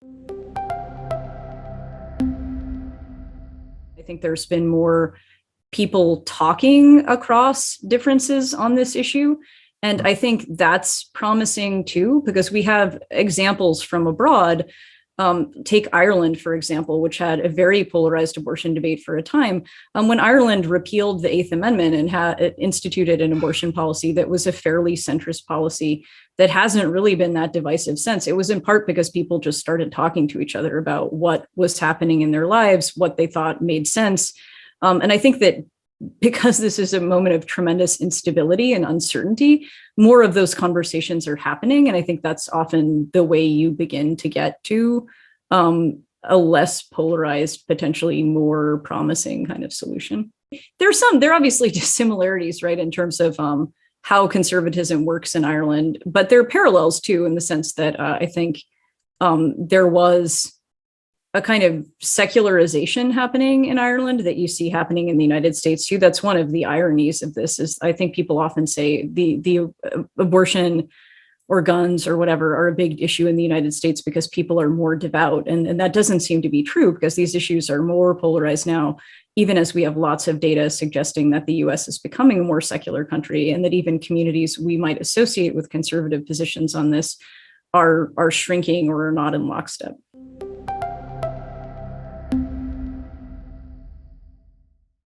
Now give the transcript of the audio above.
I think there's been more people talking across differences on this issue. And I think that's promising too, because we have examples from abroad. Take Ireland, for example, which had a very polarized abortion debate for a time. When Ireland repealed the Eighth Amendment and instituted an abortion policy that was a fairly centrist policy that hasn't really been that divisive since, it was in part because people just started talking to each other about what was happening in their lives, what they thought made sense. And I think that because this is a moment of tremendous instability and uncertainty, more of those conversations are happening. And I think that's often the way you begin to get to a less polarized, potentially more promising kind of solution. There are obviously dissimilarities, right, in terms of how conservatism works in Ireland, but there are parallels too, in the sense that I think there was a kind of secularization happening in Ireland that you see happening in the United States too. That's one of the ironies of this. Is I think people often say the abortion or guns or whatever are a big issue in the United States because people are more devout. And that doesn't seem to be true, because these issues are more polarized now, even as we have lots of data suggesting that the US is becoming a more secular country, and that even communities we might associate with conservative positions on this are shrinking or are not in lockstep.